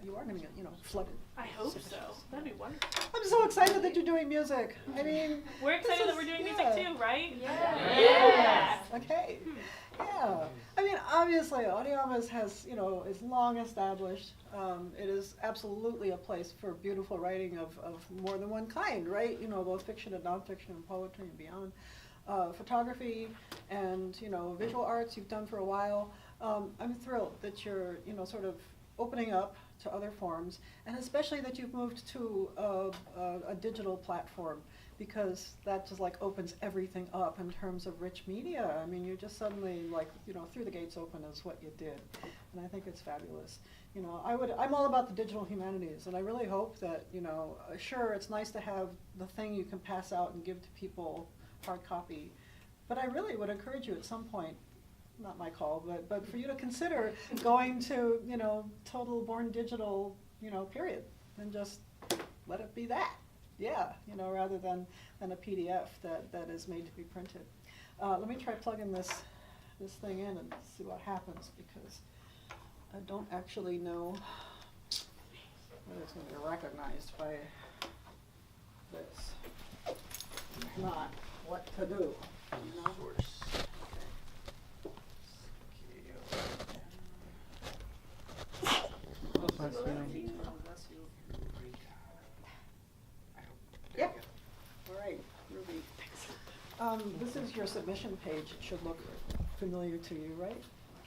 you are going to get, flooded. I hope so. That'd be wonderful. I'm so excited that you're doing music. I mean, we're excited that we're doing music too, right? Yeah. Okay. Yeah. I mean, obviously, Audeamus has, is long established. It is absolutely a place for beautiful writing of more than one kind, right? Both fiction and nonfiction and poetry and beyond. Photography and, visual arts you've done for a while. I'm thrilled that you're, sort of opening up to other forms, and especially that you've moved to a digital platform, because that just like opens everything up in terms of rich media. I mean, you just suddenly threw the gates open is what you did, and I think it's fabulous. I'm all about the digital humanities, and I really hope that, sure, it's nice to have the thing you can pass out and give to people hard copy, but I really would encourage you at some point, not my call, but for you to consider going to, total born digital, period, and just let it be that. Yeah, rather than a PDF that is made to be printed. Let me try plugging this thing in and see what happens, because I don't actually know whether it's going to be recognized by this. If not, what to do, Yep. All right, Ruby. This is your submission page. It should look familiar to you, right?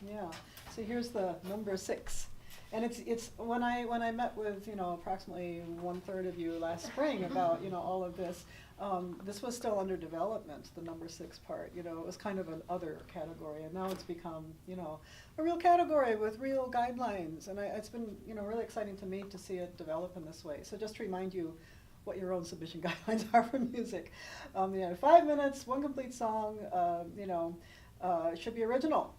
Yeah. So here's the number 6, and it's when I met with approximately 1/3 of you last spring about all of this. This was still under development, the number 6 part. It was kind of an other category, and now it's become, a real category with real guidelines. And it's been, really exciting to me to see it develop in this way. So just to remind you what your own submission guidelines are for music. 5 minutes, 1 complete song, it should be original.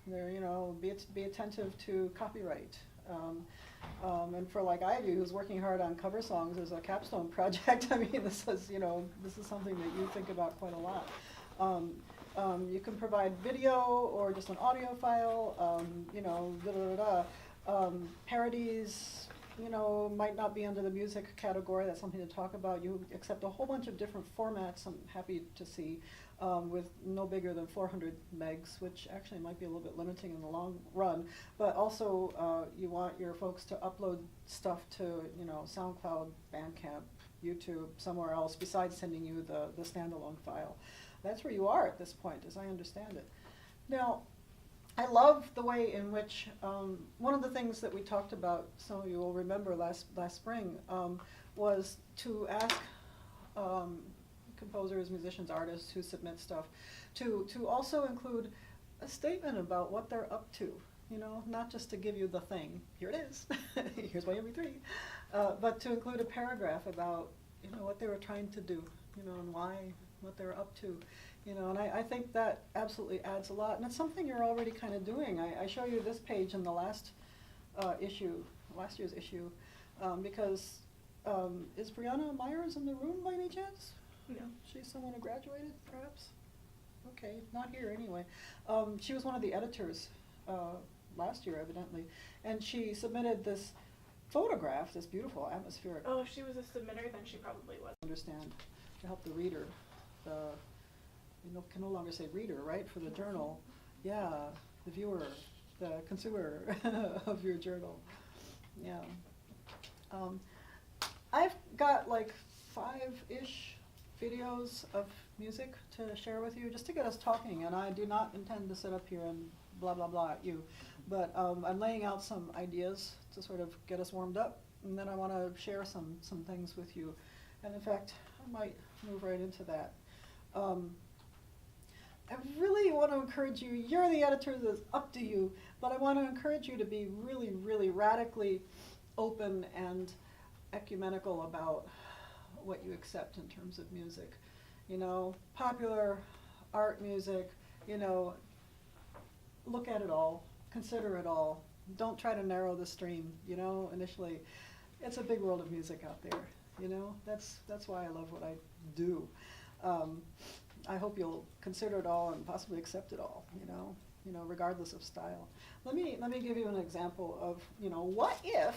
Be attentive to copyright. And for like Ivy, who's working hard on cover songs as a capstone project, I mean, this is something that you think about quite a lot. You can provide video or just an audio file, parodies, might not be under the music category. That's something to talk about. You accept a whole bunch of different formats, I'm happy to see, with no bigger than 400 megs, which actually might be a little bit limiting in the long run. But also, you want your folks to upload stuff to, SoundCloud, Bandcamp, YouTube, somewhere else, besides sending you the standalone file. That's where you are at this point, as I understand it. Now, I love the way in which, one of the things that we talked about, some of you will remember last spring, was to ask composers, musicians, artists who submit stuff to also include a statement about what they're up to, not just to give you the thing, here it is, here's my MP3, but to include a paragraph about, what they were trying to do, and why, what they were up to. And I think that absolutely adds a lot, and it's something you're already kind of doing. I show you this page in the last year's issue, because is Brianna Myers in the room by any chance? No. She's someone who graduated, perhaps? Okay, not here anyway. She was one of the editors last year, evidently, and she submitted this photograph, this beautiful atmospheric. Oh, if she was a submitter, then she probably was. Understand, to help the reader. You can no longer say reader, right, for the journal. Yeah, the viewer, the consumer of your journal. Yeah. I've got like 5-ish videos of music to share with you, just to get us talking, and I do not intend to sit up here and blah, blah, blah at you. But I'm laying out some ideas to sort of get us warmed up, and then I want to share some things with you. And in fact, I might move right into that. I really want to encourage you, you're the editor, that's up to you, but I want to encourage you to be really, really radically open and ecumenical about what you accept in terms of music. Popular art music, look at it all, consider it all. Don't try to narrow the stream, initially. It's a big world of music out there, That's why I love what I do. I hope you'll consider it all and possibly accept it all, you know, regardless of style. Let me give you an example of, you know, what if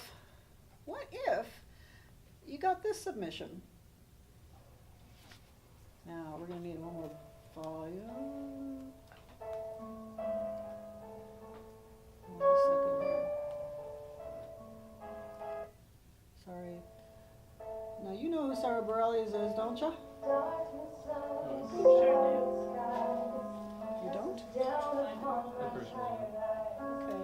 you got this submission? Now, we're gonna need one more volume. One second here. Sorry. Now, you know who Sarah Bareilles is, don't you? Sure You don't? The first one. Okay.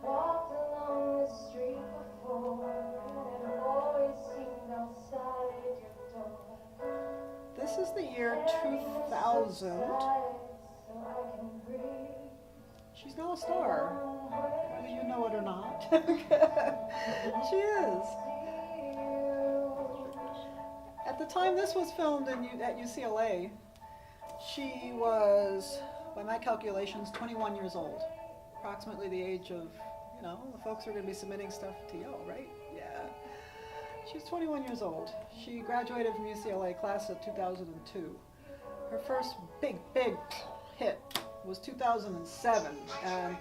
Walked along the street before, and a voice seemed outside your door. This is the year 2000. She's now a star, whether you know it or not. She is. At the time this was filmed at UCLA, she was, by my calculations, 21 years old. Approximately the age of, you know, the folks who are going to be submitting stuff to y'all, right? Yeah. She's 21 years old. She graduated from UCLA class of 2002. Her first big hit was 2007, and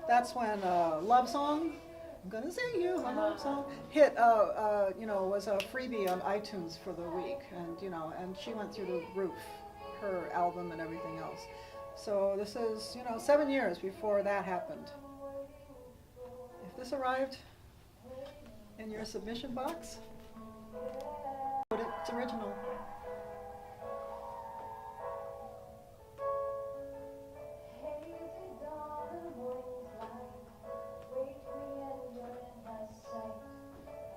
that's when Love Song, I'm Gonna Sing You, a Love Song, hit, you know, was a freebie on iTunes for the week, and, you know, and she went through the roof, her album and everything else. So this is, you know, 7 years before that happened. If this arrived in your submission box, it's original.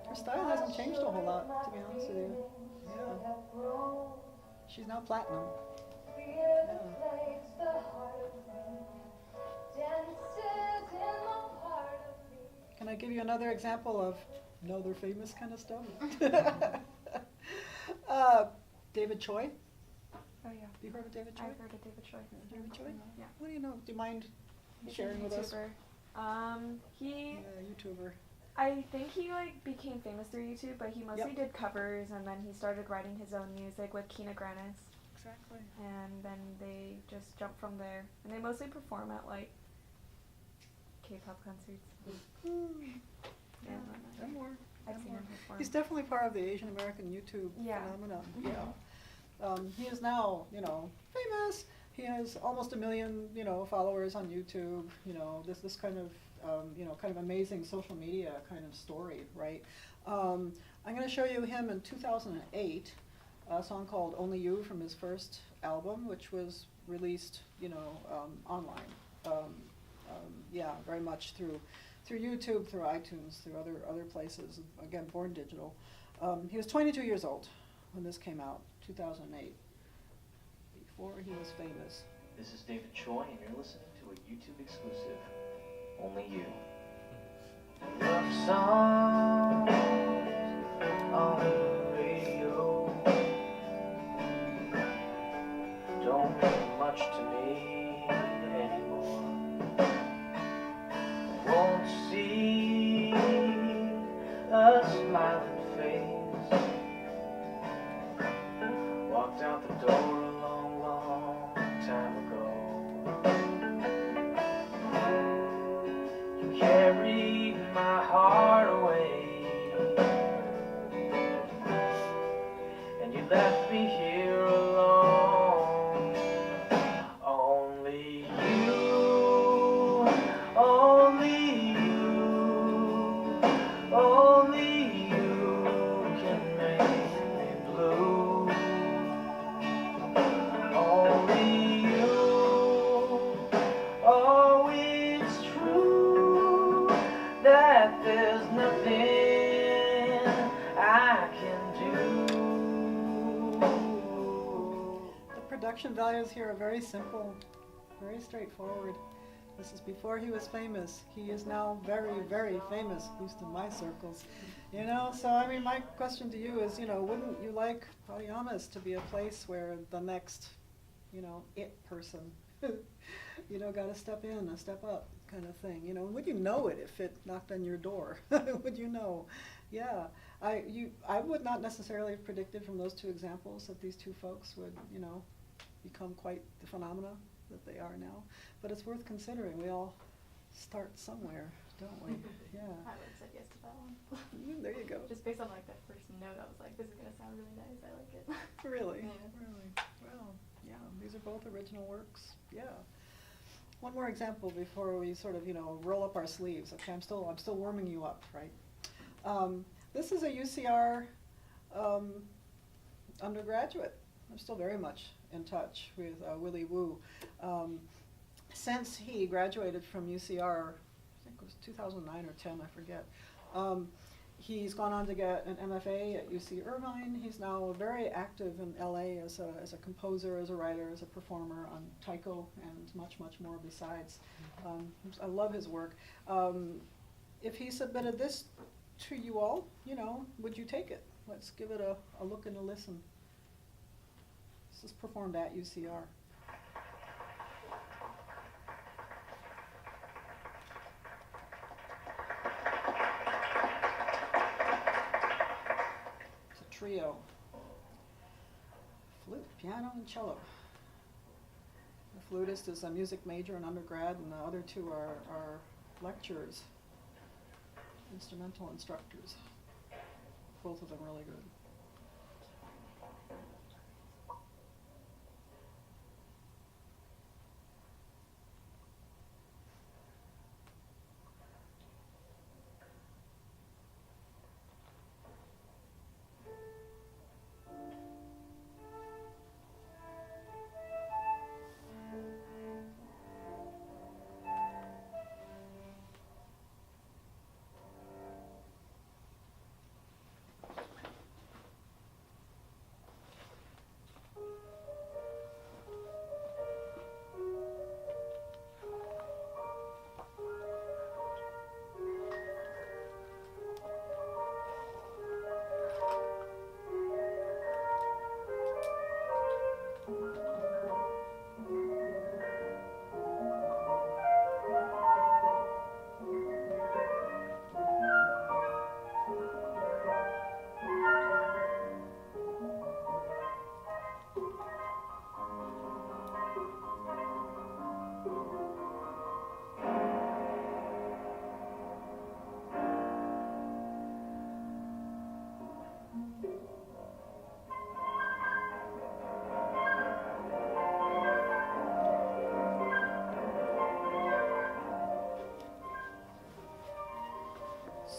Her style hasn't changed a whole lot, to be honest with you. Yeah. She's now platinum. Yeah. Can I give you another example of another famous kind of stuff? David Choi. Oh yeah. Have you heard of David Choi? I've heard of David Choi. David Choi? Yeah. What do you know? Do you mind He's sharing a with us? YouTuber. He, Yeah, YouTuber. I think he like became famous through YouTube, but he mostly did covers, and then he started writing his own music with Kina Grannis, Exactly. and then they just jumped from there. And they mostly perform at like K-pop concerts. Yeah, and more. I've and seen more. him perform. He's definitely part of the Asian American YouTube Yeah. phenomenon. Mhm. Yeah. He is now, you know, famous. He has almost 1 million, you know, followers on YouTube. You know, this kind of, you know, kind of amazing social media kind of story, right? I'm going to show you him in 2008, a song called "Only You" from his first album, which was released, you know, online. Yeah, very much through YouTube, through iTunes, through other places. Again, born digital. He was 22 years old when this came out, 2008. Before he was famous. This is David Choi, and you're listening to a YouTube exclusive. Only You. Love songs on the radio don't mean much to me anymore. Won't see a smiling face. Walked out the door a long time ago. You carried my heart away, and you left me here alone. Only you, only you, only you can make me blue. Only you, oh, it's true that there's nothing I can do. The production values here are very simple, very straightforward. This is before he was famous. He is now very famous, at least in my circles. You know, so I mean, my question to you is, you know, wouldn't you like Audeamus to be a place where the next, you know, it person, You know, gotta step in and step up kind of thing, you know. Would you know it if it knocked on your door? Would you know? Yeah, I would not necessarily have predicted from those two examples that these two folks would, you know, become quite the phenomena that they are now. But it's worth considering. We all start somewhere, don't we? Yeah. I would have said yes to that one. There you go. Just based on like that first note, I was like, this is gonna sound really nice. I like it. Really? Yeah. Really? Well, yeah, these are both original works. Yeah. One more example before we sort of, you know, roll up our sleeves. Okay, I'm still warming you up, right? This is a UCR undergraduate. I'm still very much in touch with Willie Wu. Since he graduated from UCR, I think it was 2009 or 10, I forget. He's gone on to get an MFA at UC Irvine. He's now very active in LA as a composer, as a writer, as a performer on taiko and much, much more besides. I love his work. If he submitted this to you all, you know, would you take it? Let's give it a look and a listen. This is performed at UCR. Trio, flute, piano, and cello. The flutist is a music major in undergrad, and the other two are lecturers, instrumental instructors. Both of them really good.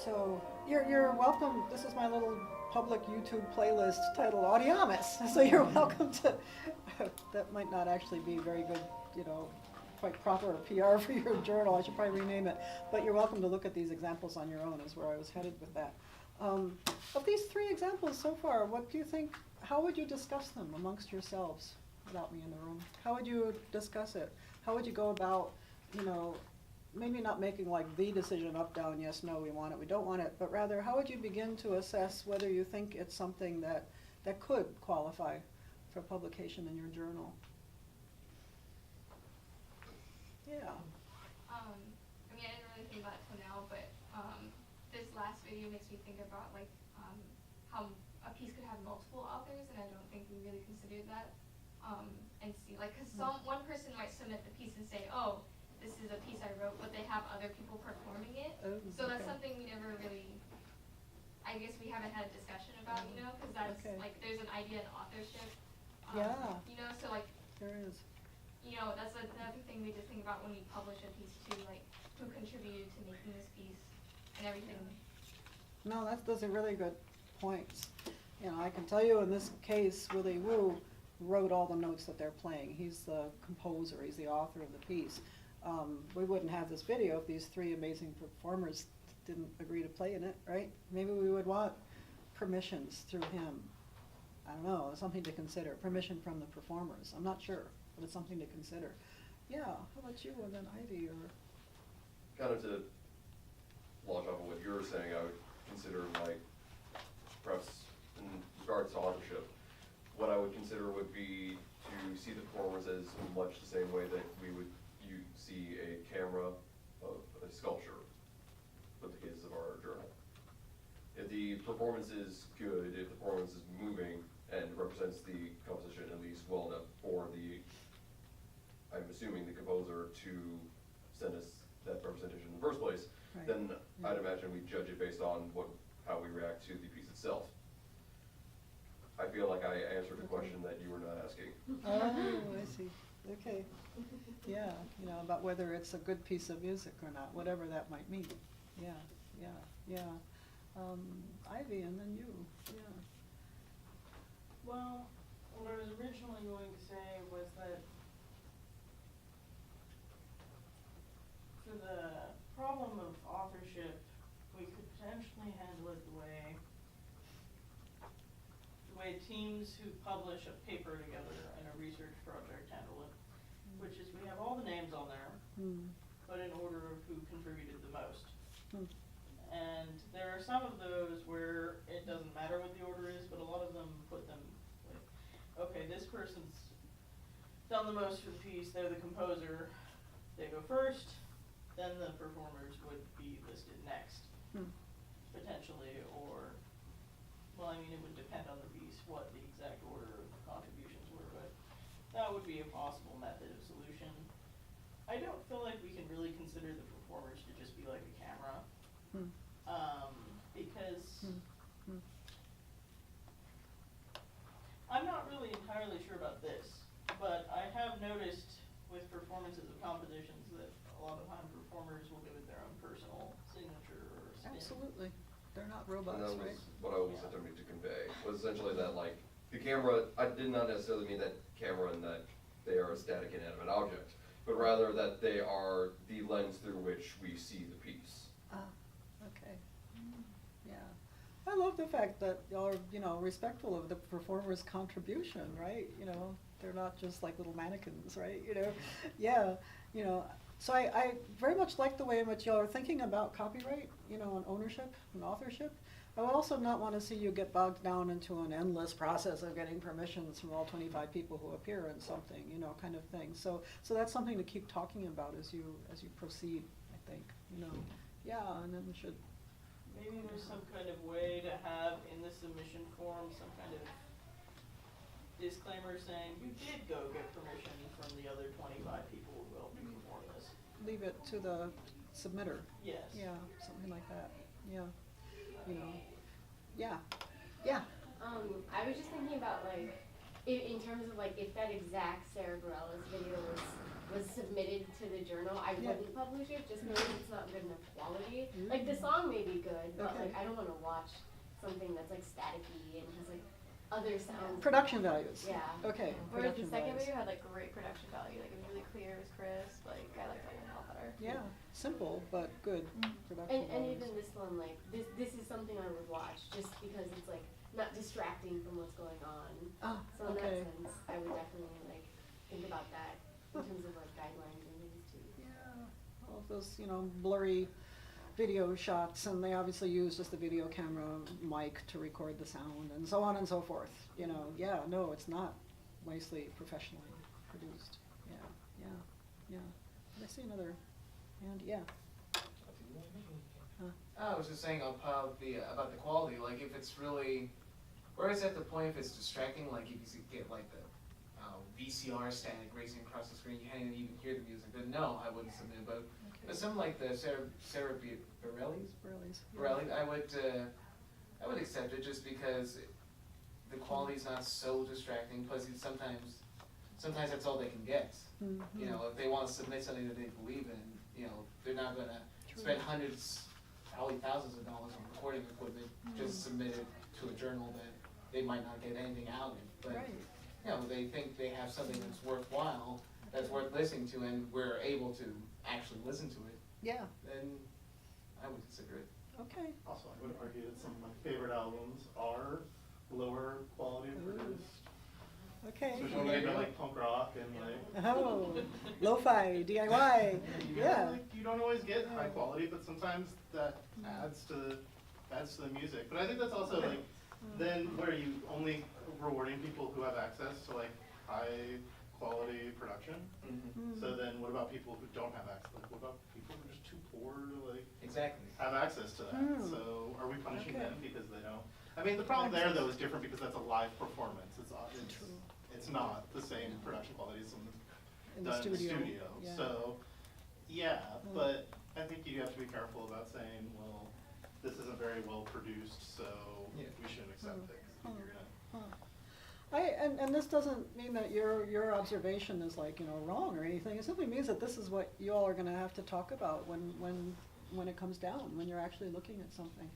So you're welcome. This is my little public YouTube playlist titled Audeamus. So you're welcome to. That might not actually be very good, you know, quite proper PR for your journal. I should probably rename it. But you're welcome to look at these examples on your own. Is where I was headed with that. Of these three examples so far, what do you think? How would you discuss them amongst yourselves without me in the room? How would you discuss it? How would you go about, you know, maybe not making like the decision up, down, yes, no, we want it, we don't want it, but rather how would you begin to assess whether you think it's something that could qualify for publication in your journal? Yeah. I mean, I didn't really think about it till now, but this last video makes me think about like how a piece could have multiple authors, and I don't think we really considered that. And see, like, because one person might submit the piece and say, oh, this is a piece I wrote, but they have other people performing it. Oh, so that's something we never really, I guess we haven't had a discussion about, you know, because that's like, there's an idea in authorship. Yeah. You know, so like, there is. You know, that's another thing we just think about when we publish a piece too, like who contributed to making this piece and everything. No, those are really good points. You know, I can tell you in this case, Willie Wu wrote all the notes that they're playing. He's the composer, he's the author of the piece. We wouldn't have this video if these three amazing performers didn't agree to play in it, right? Maybe we would want permissions through him. I don't know, something to consider. Permission from the performers. I'm not sure, but it's something to consider. Yeah, how about you and then Ivy or? Kind of to launch off of what you were saying, I would consider like, perhaps in regards to authorship, what I would consider would be to see the performers as much the same way that you see a camera of a sculpture with the cases of our journal. If the performance is good, if the performance is moving and represents the composition at least well enough for I'm assuming the composer to send us that representation in the first place, Right. then I'd imagine we judge it based on how we react to the piece itself. I feel like I answered a question that you were not asking. Oh, I see. Okay. Yeah, about whether it's a good piece of music or not, whatever that might mean. Yeah, yeah, yeah. Ivy, and then you. Yeah. Well, what I was originally going to say was that for the problem of authorship, we could potentially handle it the way teams who publish a paper together in a research project handle it, which is we have all the names on there, but in order of who contributed the most. And there are some of those where it doesn't matter what the order is, but a lot of them put them like, okay, this person's done the most for the piece, they're the composer, they go first, then the performers would be listed next, potentially, or, well, I mean, it would depend on the piece, what the exact order of contributions were, but that would be a possible method of solution. I don't feel like we can really consider the performers to just be like a camera, because I'm not really entirely sure about this, but I have noticed with performances of compositions that a lot of time performers will give it their own personal signature or spin. Absolutely. They're not And robots, that right? was what I was attempting to convey, was essentially that like, the camera, I did not necessarily mean that camera and that they are a static inanimate object, but rather that they are the lens through which we see the piece. Okay. Yeah. I love the fact that y'all are, respectful of the performer's contribution, right? They're not just like little mannequins, right? Yeah, so I very much like the way in which y'all are thinking about copyright, and ownership and authorship. I would also not want to see you get bogged down into an endless process of getting permissions from all 25 people who appear in something, kind of thing. So that's something to keep talking about as you proceed, I think, Yeah, and then we should. Maybe there's some kind of way to have in the submission form some kind of disclaimer saying you did go get permission from the other 25 people who helped you perform this. Leave it to the submitter. Yes. Yeah, something like that. Yeah. Yeah. Yeah. I was just thinking about in terms of if that exact Sarah Bareilles video was submitted to the journal, I wouldn't publish it just because it's not good enough quality. The song may be good, but I don't want to watch something that's staticky and has other sounds. Production values. Yeah. Okay. Whereas the Production second values. video had great production value, it was really clear, it was crisp, I liked that one a lot better. Yeah. Simple but good production And values. even this one, this is something I would watch just because it's not distracting from what's going on. So in okay. that sense, I would definitely think about that in terms of guidelines and things too. Yeah. All of those, blurry video shots, and they obviously use just the video camera mic to record the sound, and so on and so forth. Yeah, no, it's not nicely professionally produced. Yeah. Did I see another hand? Yeah. I was just saying about the quality, if it's really, where it's at the point if it's distracting, if you get the VCR static racing across the screen, you can't even hear the music, then no, I wouldn't submit. But something like the Sarah Bareilles, I would accept it just because the quality's not so distracting. Plus, sometimes that's all they can get. If they want to submit something that they believe in, they're not going to spend hundreds, probably thousands of dollars on recording equipment just submit it to a journal that they might not get anything out of. But they think they have something that's worthwhile, that's worth listening to, and we're able to actually listen to it. Yeah. Then I would consider it. Okay. Also, I would argue that some of my favorite albums are lower quality produced. Okay. Especially when they go punk rock and Oh, lo-fi, DIY. Yeah. You don't always get high quality, but sometimes that adds to the music. But I think that's also then where you only rewarding people who have access to high quality production. Mm-hmm. So then what about people who don't have access? Like, what about people who are just too poor to like Exactly. have access to that? So are we punishing them because they don't? I mean, the problem there though is different because that's a live performance. It's not the same production quality as something done in the studio. Yeah. So yeah, but I think you have to be careful about saying, well, this isn't very well produced, so we shouldn't accept it. 'Cause you're gonna. And this doesn't mean that your observation is like, you know, wrong or anything. It simply means that this is what you all are going to have to talk about when it comes down, when you're actually looking at something.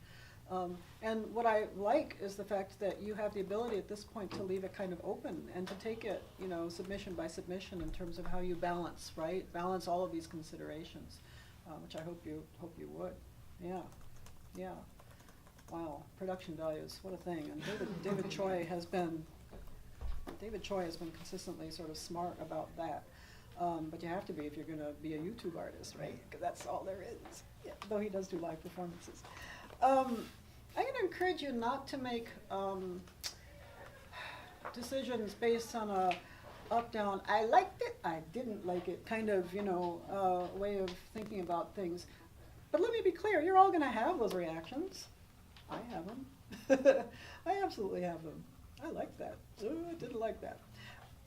And what I like is the fact that you have the ability at this point to leave it kind of open and to take it, you know, submission by submission in terms of how you balance, right? Balance all of these considerations, which I hope you would. Yeah. Wow, production values, what a thing. And David Choi has been consistently sort of smart about that. But you have to be if you're going to be a YouTube artist, right? Because that's all there is. Yeah, though he does do live performances. I'm going to encourage you not to make decisions based on a up-down, I liked it, I didn't like it kind of, you know, way of thinking about things. But let me be clear, you're all going to have those reactions. I have them. I absolutely have them. I like that. I didn't like that.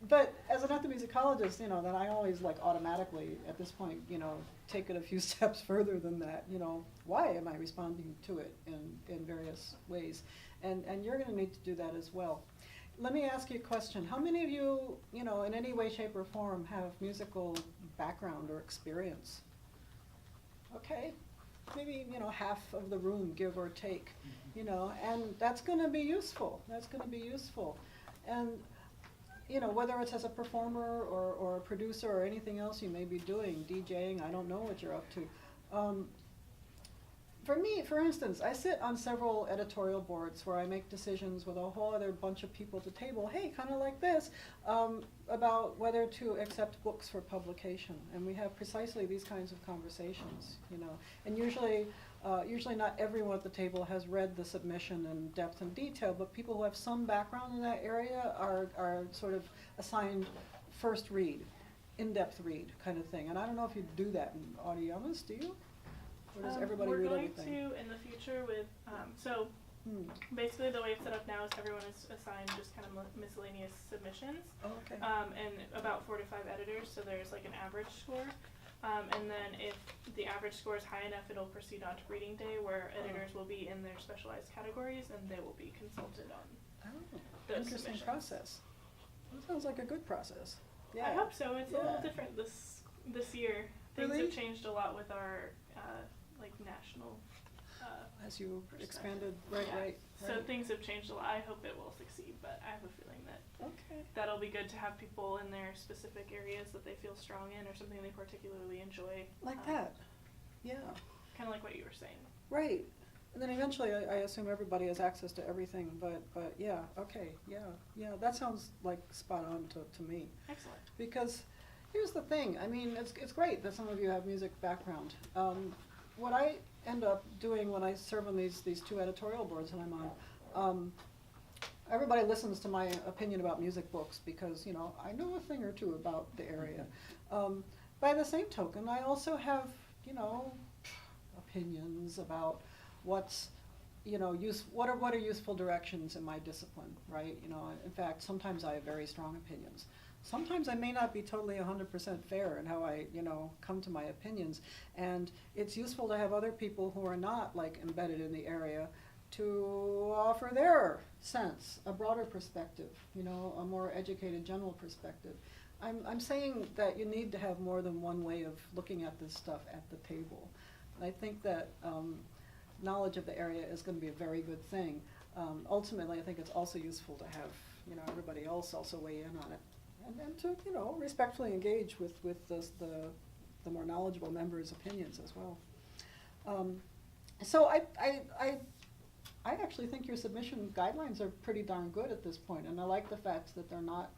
But as an ethnomusicologist, you know, then I always like automatically at this point, you know, take it a few steps further than that. You know, why am I responding to it in various ways? And you're going to need to do that as well. Let me ask you a question. How many of you, you know, in any way, shape, or form have musical background or experience? Okay. Maybe, you know, half of the room, give or take, you know, and that's going to be useful. That's going to be useful. And, you know, whether it's as a performer or a producer or anything else you may be doing, DJing, I don't know what you're up to. For me, for instance, I sit on several editorial boards where I make decisions with a whole other bunch of people at the table, hey, kind of like this, about whether to accept books for publication. And we have precisely these kinds of conversations, you know. And usually not everyone at the table has read the submission in depth and detail, but people who have some background in that area are sort of assigned first read, in-depth read kind of thing. And I don't know if you do that in Audeamus, do you? Or does everybody read everything? We're going to in the future with, basically the way it's set up now is everyone is assigned just kind of miscellaneous submissions. Oh, okay. And about 4 to 5 editors, so there's like an average score. And then if the average score is high enough, it'll proceed on to reading day where editors will be in their specialized categories and they will be consulted on those Interesting submissions. process. That sounds like a good process. Yeah. I hope so. It's a little different this year. Things Really? have changed a lot with our national As you expanded, right. So things have changed a lot. I hope it will succeed, but I have a feeling that that'll be good to have people in their specific areas that they feel strong in or something they particularly enjoy. Like that, yeah. Kind of like what you were saying. Right, and then eventually I assume everybody has access to everything, but yeah, okay, yeah, that sounds like spot on to me. Excellent. Because here's the thing, I mean, it's great that some of you have music background. What I end up doing when I serve on these two editorial boards that I'm on, everybody listens to my opinion about music books because, you know, I know a thing or two about the area. By the same token, I also have, you know, opinions about what's, you know, what are useful directions in my discipline, right? You know, in fact, sometimes I have very strong opinions. Sometimes I may not be totally 100% fair in how I, you know, come to my opinions. And it's useful to have other people who are not, like, embedded in the area to offer their sense, a broader perspective, you know, a more educated general perspective. I'm saying that you need to have more than one way of looking at this stuff at the table. And I think that knowledge of the area is going to be a very good thing. Ultimately, I think it's also useful to have, you know, everybody else also weigh in on it. And to, you know, respectfully engage with the more knowledgeable members' opinions as well. So I actually think your submission guidelines are pretty darn good at this point, and I like the fact that they're not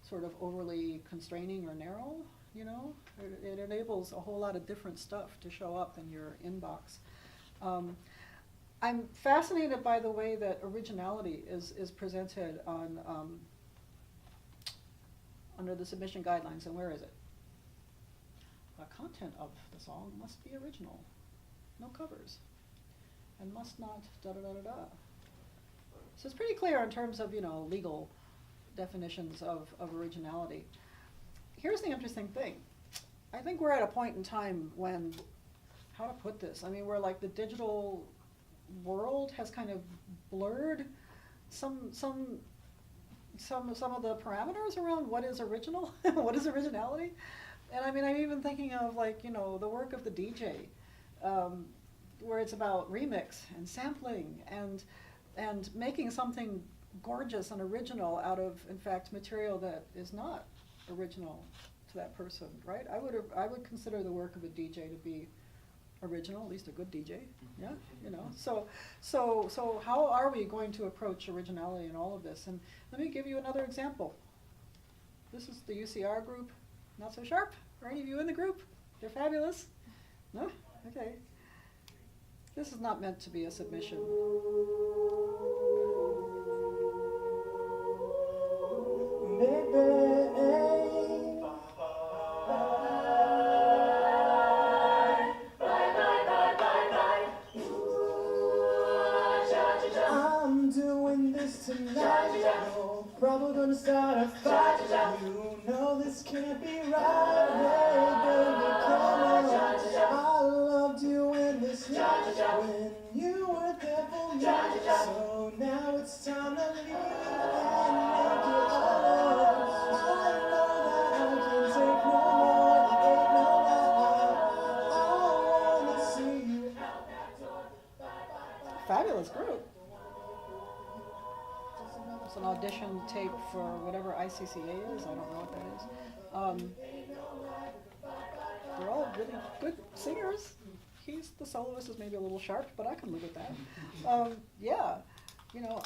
sort of overly constraining or narrow, you know. It enables a whole lot of different stuff to show up in your inbox. I'm fascinated by the way that originality is presented on under the submission guidelines, and where is it? The content of the song must be original, no covers, and must not da-da-da-da-da. So it's pretty clear in terms of, legal definitions of originality. Here's the interesting thing. I think we're at a point in time when, how to put this, where like the digital world has kind of blurred some of the parameters around what is original, what is originality. And I'm even thinking of like, the work of the DJ, where it's about remix and sampling and making something gorgeous and original out of, in fact, material that is not original to that person, right? I would consider the work of a DJ to be original, at least a good DJ, yeah, So how are we going to approach originality in all of this? And let me give you another example. This is the UCR group, Not So Sharp. Are any of you in the group? They're fabulous. No? Okay. This is not meant to be a submission. I'm doing this tonight. You're probably gonna start a fight. You know this can't be right. Hey, baby, come on. I loved you in this night when you were there for me. So now it's time to leave and make it alone. I know that I can take no more. It ain't no lie. I wanna see you. Fabulous group. It's an audition tape for whatever ICCA is. I don't know what that is. They're all really good singers. The soloist is maybe a little sharp, but I can live with that. Yeah,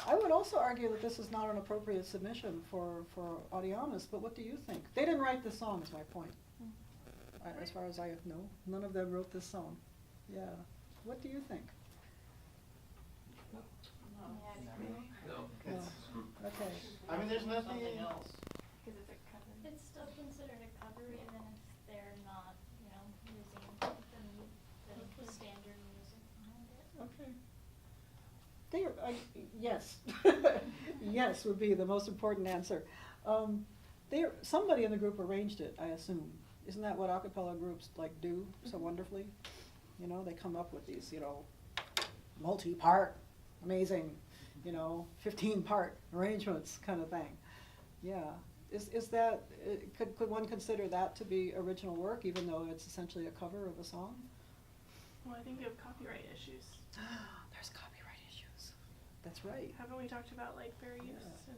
I would also argue that this is not an appropriate submission for Audeamus, but what do you think? They didn't write this song, is my point. As far as I know, none of them wrote this song. Yeah. What do you think? No. Okay. There's nothing else. Because it's a cover. It's still considered a cover even if they're not, using the standard music behind it. Okay. Yes. Yes would be the most important answer. Somebody in the group arranged it, I assume. Isn't that what a cappella groups do so wonderfully? They come up with these, multi-part, amazing, 15-part arrangements kind of thing. Yeah. Is that, could one consider that to be original work, even though it's essentially a cover of a song? Well, I think we have copyright issues. There's copyright issues. That's right. Haven't we talked about fair use and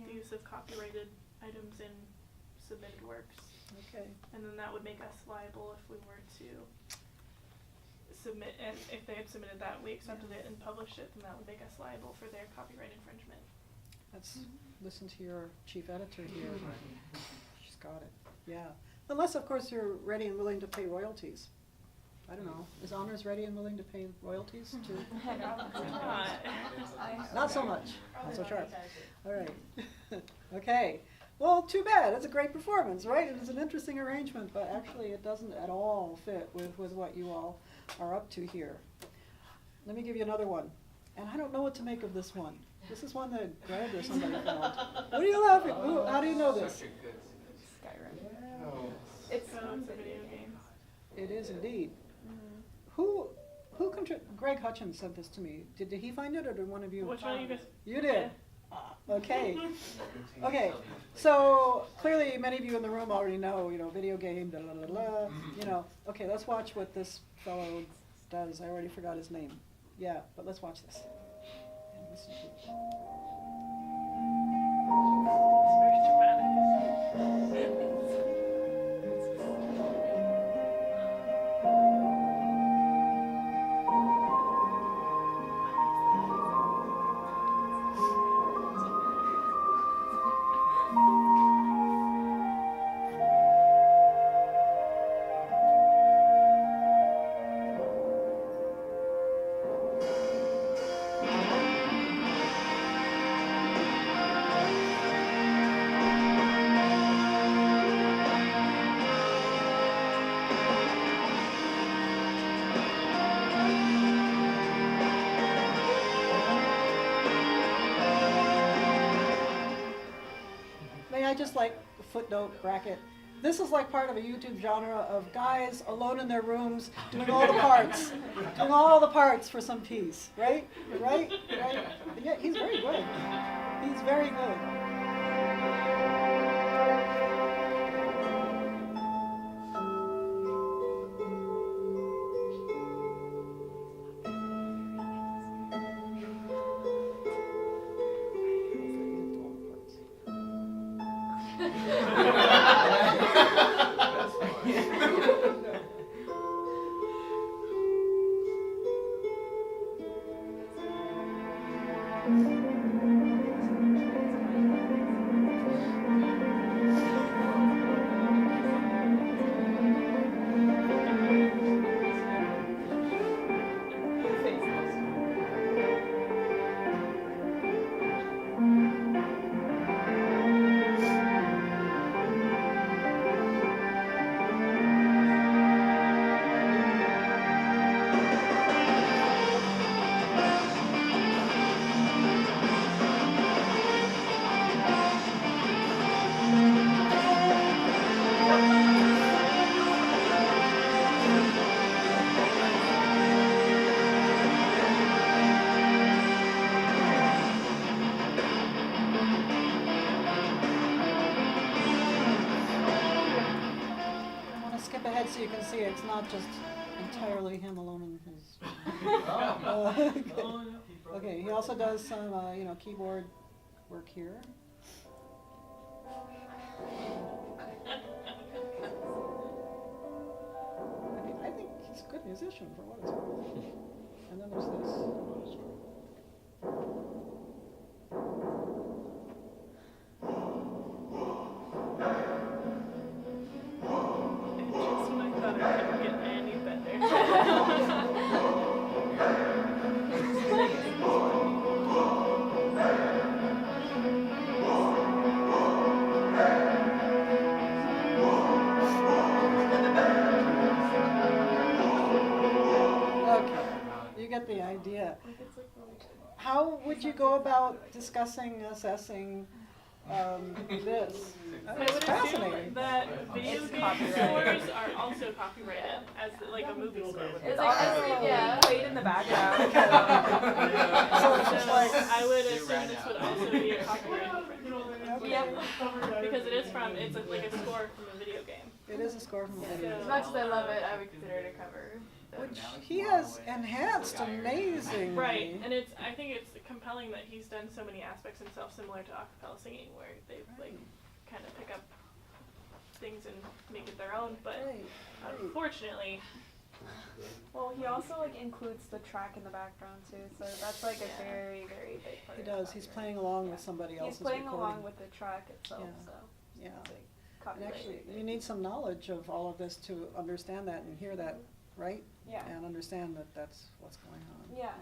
the use of copyrighted items in submitted works? Okay. And then that would make us liable if we were to submit, and if they had submitted that, we accepted it and published it, then that would make us liable for their copyright infringement. Let's listen to your chief editor here. She's got it. Yeah. Unless, of course, you're ready and willing to pay royalties. I don't know. Is Honors ready and willing to pay royalties too? Not so much. Not so sharp. All right. Okay. Well, too bad. It's a great performance, right? It is an interesting arrangement, but actually it doesn't at all fit with what you all are up to here. Let me give you another one. And I don't know what to make of this one. This is one that Greg or somebody found. What are you laughing? How do you know this? Skyrim. It's a video game. It is indeed. Greg Hutchins sent this to me. Did he find it, or did one of you? Which one you guys? You did. Okay. Okay. So clearly, many of you in the room already know, video game, blah, blah, blah, blah. Okay, let's watch what this fellow does. I already forgot his name. Yeah, but let's watch this. And listen to it. It's very dramatic. just like a footnote bracket. This is like part of a YouTube genre of guys alone in their rooms doing all the parts, doing all the parts for some piece, right? Right? Right? Yeah, he's very good. He's very good. So you can see it's not just entirely him alone in his okay, he also does some, keyboard work here. I think he's a good musician for what it's worth. And then there's this. Get the idea. How would you go about discussing, assessing this? It's fascinating. That video game scores are also copyrighted as like a movie score. It's like played in the background. So it's just like I would assume this would also be a copyright infringement. Yep. Because it's like a score from a video game. It is a score from a video game. As much as I love it, I would consider it a cover. Which he has enhanced amazingly. Right, and I think it's compelling that he's done so many aspects himself, similar to acapella singing, where they like kind of pick up things and make it their own. But unfortunately, well, he also like includes the track in the background too, so that's like a very, very big part. He does. He's playing along with somebody else's recording. He's playing recording. along with the track itself, so. Yeah. Like, and actually, you need some knowledge of all of this to understand that and hear that, right? Yeah. And understand that that's what's going on. Yeah.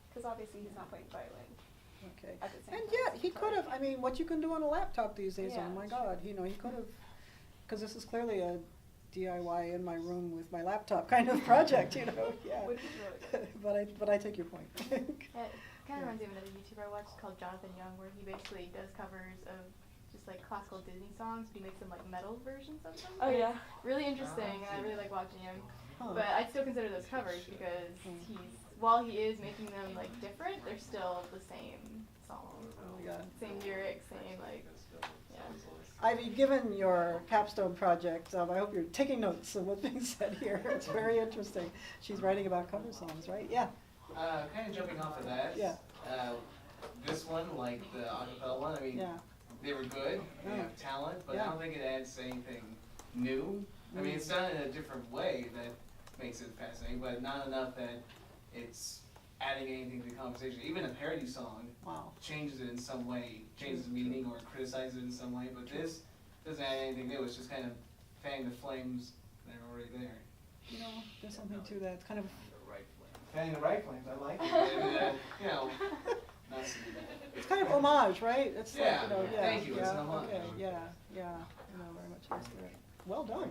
Because obviously he's not playing violin. Okay. At the same And time, yet he could have. I mean, what you can do on a laptop these days. Yeah, Oh my God. He could have. Because this is clearly a DIY in my room with my laptop kind of project. Yeah. Which is really good. but I take your point. It kind of reminds me of another YouTuber I watched called Jonathan Young, where he basically does covers of just like classical Disney songs, but he makes them like metal versions of them. Oh yeah. Really interesting, and I really like watching him. Huh. But I'd still consider those covers because while he is making them like different, they're still the same songs. Oh my God. Same lyrics, same like, yeah. Ivy, given your capstone project, I hope you're taking notes of what's being said here. It's very interesting. She's writing about cover songs, right? Yeah. Kind of jumping off of that. Yeah. This one, like the acapella one, I mean, they were good. They have talent, but I don't think it adds anything new. I mean, it's done in a different way that makes it fascinating, but not enough that it's adding anything to the conversation. Even a parody song changes it in some way, changes the meaning or criticizes it in some way, but this doesn't add anything new. It's just kind of fanning the flames that are already there. You know, there's something to that. It's kind of fanning the right flames. I like it. You know, not so bad. It's kind of homage, right? It's like, you know, Thank you. It's an homage. Okay, yeah. You know, very much. Well done.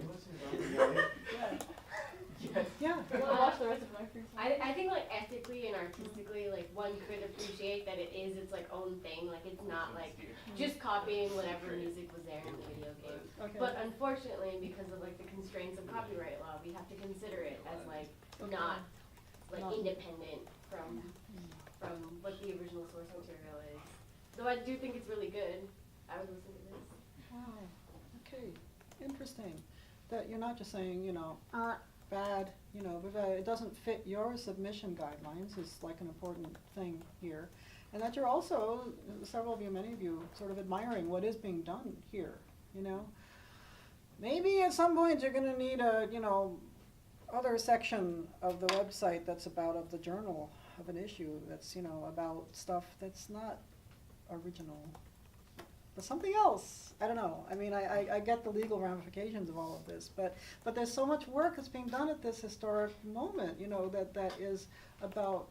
Yeah. Well, watch That's the rest of my free time. I think like ethically and artistically, like one could appreciate that it is its like own thing. Like it's not like just copying whatever music was there in the video game. Okay. But unfortunately, because of like the constraints of copyright law, we have to consider it as like not like independent from what the original source material is. Though I do think it's really good. I would listen to this. Wow. Okay. Interesting. That you're not just saying, you know, bad, you know, but it doesn't fit your submission guidelines is like an important thing here. And that you're also, several of you, many of you, sort of admiring what is being done here, you know. Maybe at some point you're going to need a, you know, other section of the website that's of the journal of an issue that's, you know, about stuff that's not original. But something else. I don't know. I mean, I get the legal ramifications of all of this, but there's so much work that's being done at this historic moment, you know, that is about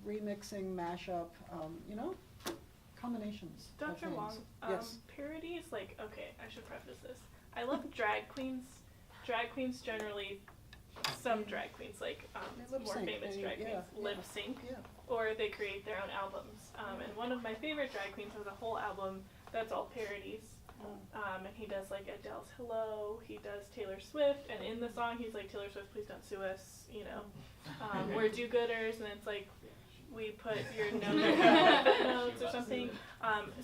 remixing, mashup, you know, combinations of Dr. things. Wong, Yes. parodies, like, okay, I should preface this. I love drag queens. Drag queens generally, some drag queens, like lip more sync, famous they- drag queens, yeah, lip yeah, sync, yeah. or they create their own albums. And one of my favorite drag queens has a whole album that's all parodies. And he does like Adele's Hello, he does Taylor Swift, and in the song he's like, Taylor Swift, please don't sue us, you know. We're do-gooders, and it's like, we put your notes or something.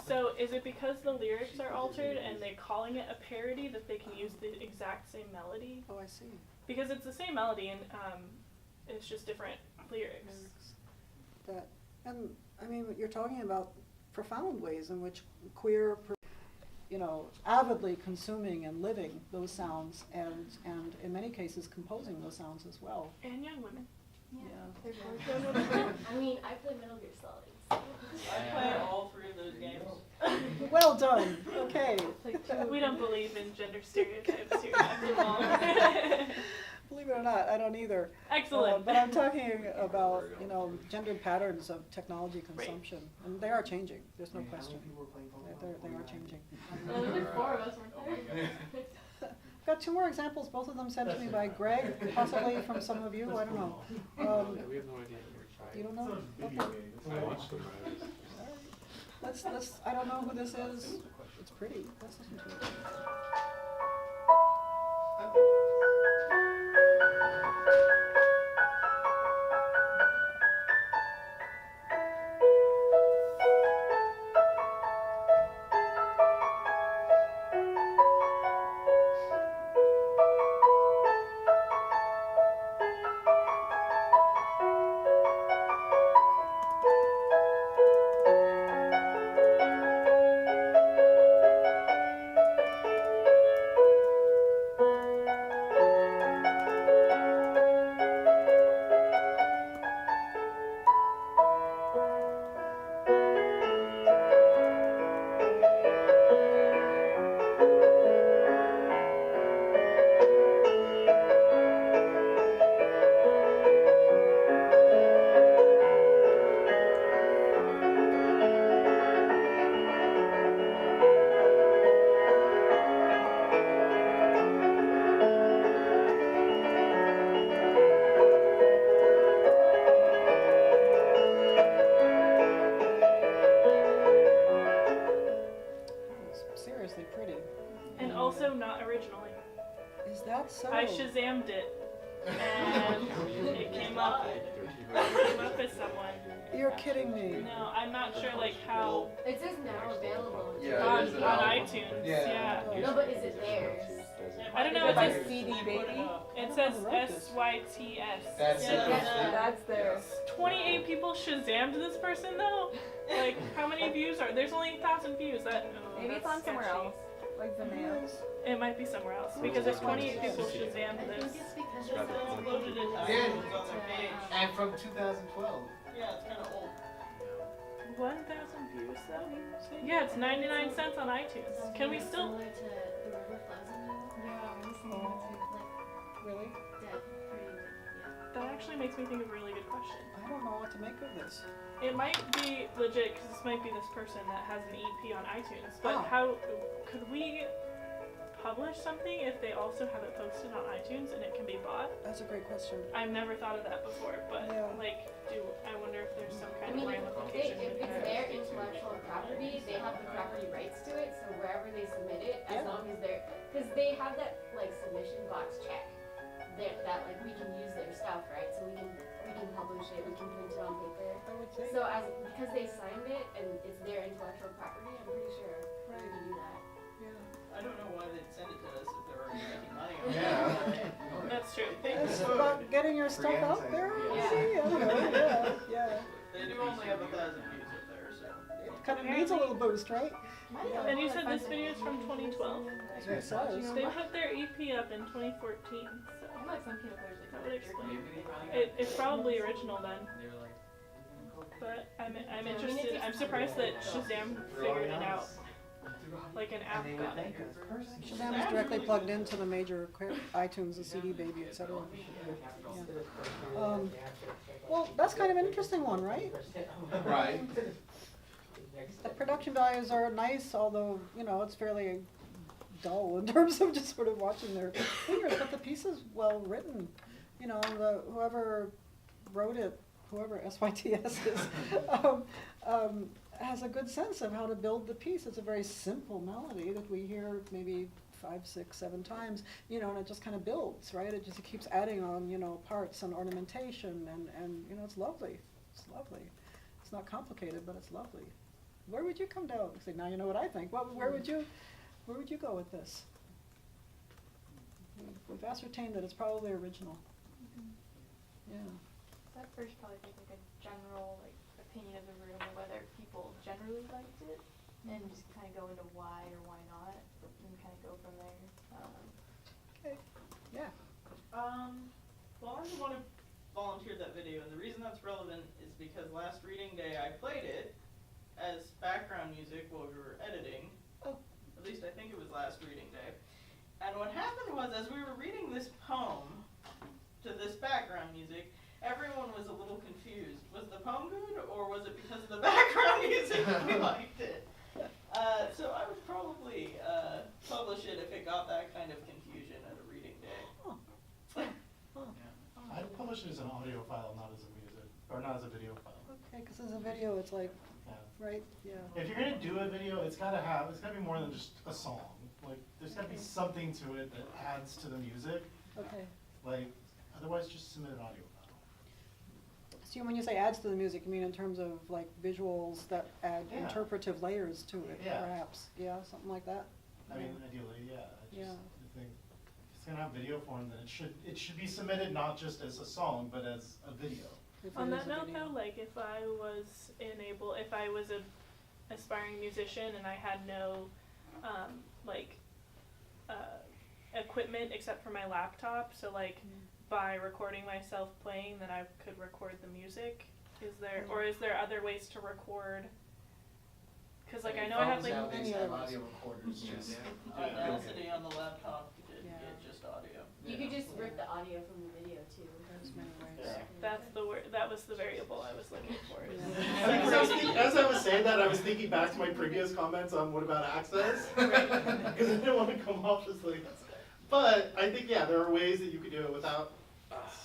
So is it because the lyrics are altered and they're calling it a parody that they can use the exact same melody? Oh, I see. Because it's the same melody and it's just different lyrics. And I mean, you're talking about profound ways in which queer, you know, avidly consuming and living those sounds, and in many cases composing those sounds as well. And young women. Yeah. I mean, I play Metal Gear Solid. I play all three of those games. Well done. Okay. We don't believe in gender stereotypes here at Wong. Believe it or not, I don't either. Excellent. But I'm talking about, you know, gendered patterns of technology consumption, and they are changing. There's no question. They are changing. Well, there's like 4 of us, weren't there? I've got 2 more examples, both of them sent to me by Greg, possibly from some of you, I don't know. We have no idea. You don't know? Okay. I watched them. Let's, I don't know who this is. It's pretty. Let's listen to it. Seriously pretty. And also not originally. Is that so? I Shazammed it. And it came up. It came up as someone. You're kidding me. No, I'm not sure like how. It says now available. On iTunes. Yeah. No, but is it theirs? I don't know. Is it by It says CD Baby? It says SYTS. That's theirs. 28 people Shazammed this person though. Like how many views are? There's only 1,000 views. Maybe it's that's on somewhere sketchy. else. Like the nails. It might be somewhere else because there's 28 people Shazammed this. Uploaded it Yeah. on their page. And from 2012. Yeah, it's kind of old. 1,000 views though? Yeah, it's 99 cents on iTunes. Can we still? Similar to The River Flows in You? Yeah, I'm listening to like Really? dead, pretty, yeah. That actually makes me think of a really good question. I don't know what to make of this. It might be legit because this might be this person that has an EP on iTunes. But Oh. how could we publish something if they also have it posted on iTunes and it can be bought? That's a great question. I've never thought of that before, but Yeah. like, I wonder if there's some I kind mean, of if ramification with it's that. their intellectual property, they have the property rights to it, so wherever they submit it, as Yeah. long as they're, because they have that like submission box check, that like we can use their stuff, right? So we can publish it, we can print it on paper. I would think. So because they signed it and it's their intellectual property, I'm pretty sure we can do that. I don't know why they'd send it to us if they're already making money on it. Yeah. That's true. It's about getting your stuff out there. Yeah. See, I don't know. Yeah. They do only have 1,000 views up there, so. It kind of needs a little boost, right? And you said this video is from 2012? That's what it says. They put their EP up in 2014, so I feel like some peanut butter's like that would explain. Maybe It's probably original then. But I'm interested. I'm surprised that Shazam figured it out. Like an app got it. Shazam is directly plugged into the major iTunes, the CD Baby, etc. Yeah. Well, that's kind of an interesting one, right? Right. The production values are nice, although, you know, it's fairly dull in terms of just sort of watching their fingers, but the piece is well written. You know, whoever wrote it, whoever SYTS is, has a good sense of how to build the piece. It's a very simple melody that we hear maybe 5, 6, 7 times, you know, and it just kind of builds, right? It just keeps adding on, you know, parts and ornamentation, and you know, it's lovely. It's lovely. It's not complicated, but it's lovely. Where would you come down? See, now you know what I think. Where would you go with this? We've ascertained that it's probably original. Yeah. So at first probably take like a general like opinion of the room and whether people generally liked it, and just kind of go into why or why not, and kind of go from there. Okay. Yeah. Well, I'm the one who volunteered that video, and the reason that's relevant is because last reading day I played it as background music while we were editing. Oh. At least I think it was last reading day. And what happened was, as we were reading this poem to this background music, everyone was a little confused. Was the poem good, or was it because of the background music we liked it? So I would probably publish it if it got that kind of confusion at a reading day. I'd publish it as an audio file, not as a music, or not as a video file. Okay, because as a video, it's like, right? Yeah. If you're gonna do a video, it's gotta be more than just a song. Like, there's gotta be something to it that adds to the music. Okay. Like, otherwise just submit an audio file. So when you say adds to the music, you mean in terms of like visuals that add interpretive layers to it, perhaps? Yeah, something like that? I mean, ideally, yeah. Yeah. I think if it's gonna have video form, then it should be submitted not just as a song, but as a video. On that note though, like if I was a aspiring musician and I had no equipment except for my laptop, so like by recording myself playing, then I could record the music. Is there other ways to record? Because like I know I have like many have audio recorders. Audacity on the laptop, you did get just audio. You could just rip the audio from the video too. There's many ways. That's the word. That was the variable I was looking for. As I was saying that, I was thinking back to my previous comments on what about access? Because I didn't want to come off as like, but I think, yeah, there are ways that you could do it without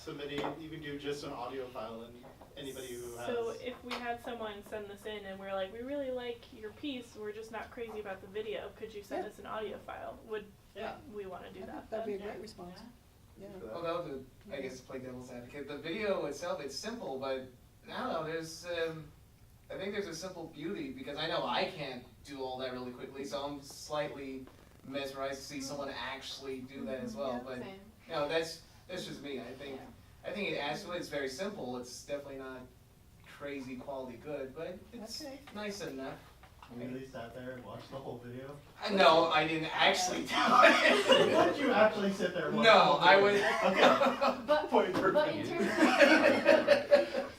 submitting. You can do just an audio file, and anybody who has. So if we had someone send this in and we're like, we really like your piece, we're just not crazy about the video, could you send us an audio file? Would we want to do that? That'd be a great response. Yeah. Well, that would, I guess, play devil's advocate. The video itself, it's simple, but I don't know, I think there's a simple beauty, because I know I can't do all that really quickly, so I'm slightly mesmerized to see someone actually do that as well. But, you know, that's just me. I think it adds to it. It's very simple. It's definitely not crazy quality good, but it's nice enough. You really sat there and watched the whole video? No, I didn't actually do it. Did you actually sit there and watch No, the whole video? I would. Okay. But in terms of,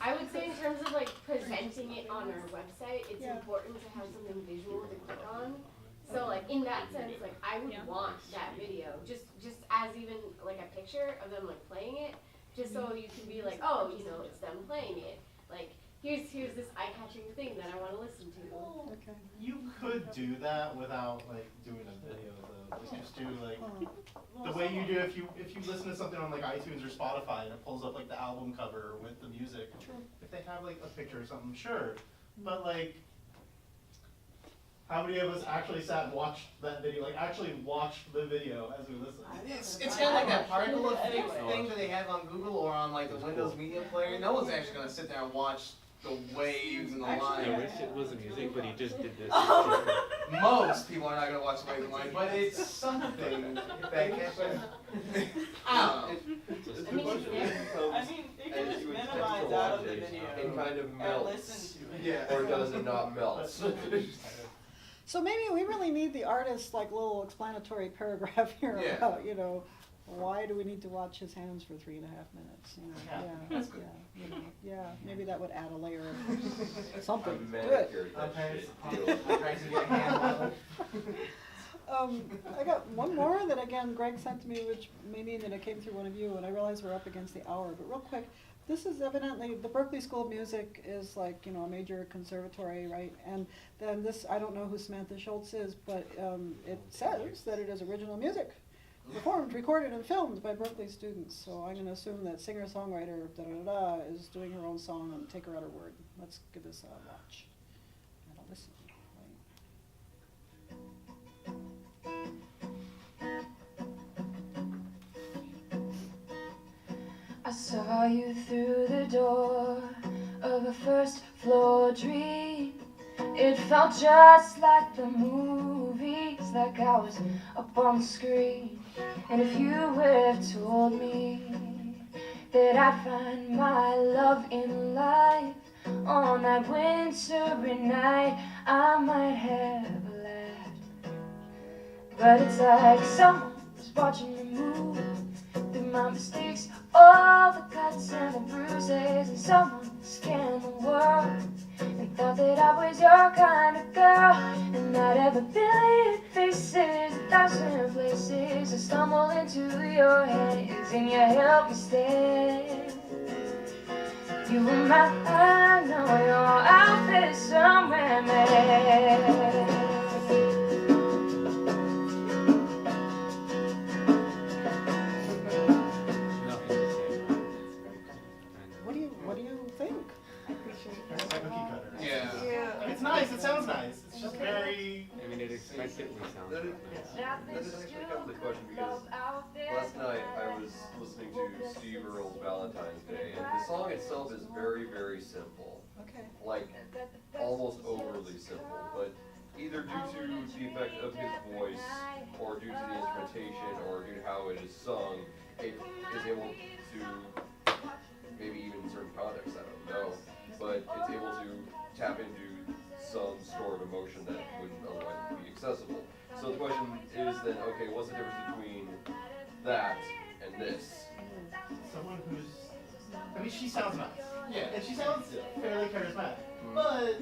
I would say in terms of like presenting it on our website, it's important to have something visual to click on. So like in that sense, like I would want that video, just as even like a picture of them like playing it, just so you can be like, oh, you know, it's them playing it. Like here's this eye-catching thing that I want to listen to. Okay. You could do that without like doing a video though. is just do like the way you do if you listen to something on like iTunes or Spotify and it pulls up like the album cover with the music. Sure. If they have like a picture or something, sure. But like, how many of us actually sat and watched that video? Like actually watched the video as we listened? It's kind of like that particle effect thing that they have on Google or on like the Windows Media Player. No one's actually gonna sit there and watch the waves and the I lines. wish it was music, but he just did this. Most people are not gonna watch the waves and lines, but it's something that can. I don't know. I mean, it can just minimize out of the video It kind of and melts. listen to it. Yeah. Or does it not melt? So maybe we really need the artist's like little explanatory paragraph here Yeah. about, you know, why do we need to watch his hands for 3.5 minutes? You know, Yeah, that's good. Yeah, you know, yeah, maybe that would add a layer of something I'm to it. manicured that shit. I'm trying to get a hand on I got one more that again Greg sent to me, which may mean that it came through one of you, and I realize we're up against the hour, but real quick, this is evidently, the Berklee School of Music is like, you know, a major conservatory, right? And then this, I don't know who Samantha Schultz is, but it says that it is original music, performed, recorded, and filmed by Berklee students. So I'm gonna assume that singer-songwriter, da-da-da-da, is doing her own song and take her at her word. Let's give this a watch and a listen, I saw you through the door of a first floor dream. It felt just like the movies, like I was up on the screen. And if you would have told me that I'd find my love in life on that wintry night, I might have laughed. But it's like someone's watching me move through my mistakes, all the cuts and the bruises, and someone scanned the world and thought that I was your kind of girl, and I'd have a billion faces, 1,000 places. I stumble into your hands and you help me stand. You remind me of your outfit somewhere, man. What do you think? It's like cookie cutter. Yeah. It's nice, it sounds nice. It's just very... I mean, it expectedly sounds That like is, that. that is actually kind of the question because last night I was listening to Steve Earle's Valentine's Day, and the song itself is very, very simple. Okay. Like, almost overly simple, but either due to the effect of his voice, or due to the instrumentation, or due to how it is sung, it is able to, maybe even in certain contexts, I don't know, but it's able to tap into some store of emotion that wouldn't otherwise be accessible. So the question is then, okay, what's the difference between that and this? Someone who's... I mean, she sounds nice. Yeah. And she sounds fairly charismatic. But,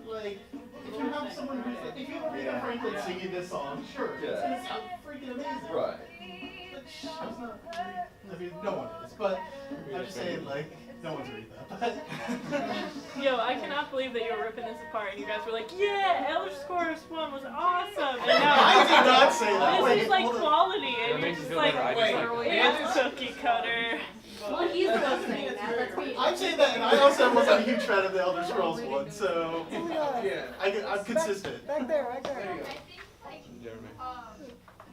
like, if you have someone who's... If you have Aretha Franklin singing this song, sure, it's gonna sound freaking amazing. Right. But she's not... I mean, no one is, but I'm just saying, like, no one's Aretha. But... Yo, I cannot believe that you were ripping this apart and you guys were like, yeah, Elder Scrolls 1 was awesome. And now I did not say that. This is Wait, like hold on. quality, That and you're makes just you feel like, better. I just like it's cookie cutter. Well, he's the one saying that. Let's be. I'm saying that, and I also wasn't a huge fan of the Elder Scrolls one, so Yeah. I'm consistent. Back there, right there. There you go. I think like Jeremy.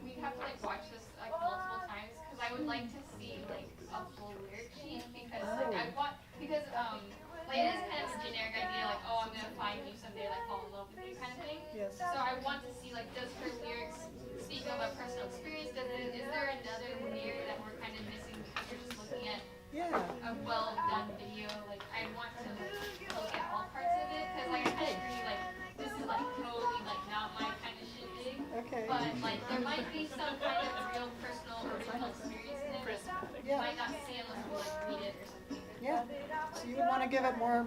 we'd have to like watch this like multiple times because I would like to see like a full lyric sheet because like I want like it is kind of a generic idea like oh I'm gonna find you someday like fall in love with you kind of thing. Yes. So I want to see like does her lyrics speak of a personal experience? Is there another layer that we're kind of missing because we're just looking at Yeah. a well done video? Like I want to look at all parts of it because like I kind of agree like this is like totally like not my kind of shit big. Okay. But like there might be some kind of real personal original experience in it that you might not see unless you like read it or something. Yeah. So you would want to give it more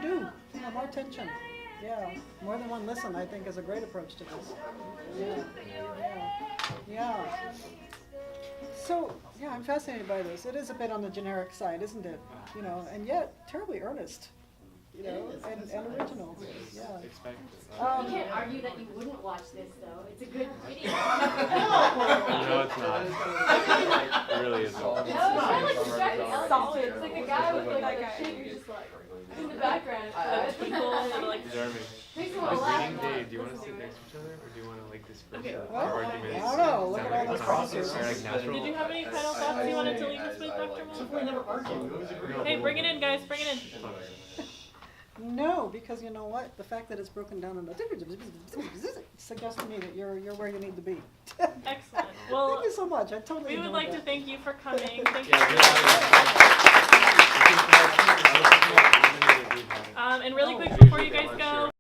due, you know, more attention. Yeah. More than one listen, I think, is a great approach to this. Yeah. So, yeah, I'm fascinated by this. It is a bit on the generic side, isn't it? You know, and yet terribly earnest. you know, and original, yeah. You can't argue that you wouldn't watch this though. It's a good video. No, it's not. It really isn't. No, it's kind of like distracting elements. It's like the guy with like the shit, you're just like in the background. People like Jeremy, makes me like laugh. reading day, do you want to sit next to each other, or do you want to like disperse the Well, arguments? I don't know, look Sound at all like those a crosses. or like natural? Did you have any final thoughts you wanted to leave us with, Dr. So Moore? we never argued, it was agreed. Hey, bring it in, guys, bring it in. No, because you know what? The fact that it's broken down into suggests to me that you're where you need to be. Excellent. Well, Thank you so much. I totally we would enjoyed like that. to thank you for coming. Thank Yeah, you. good.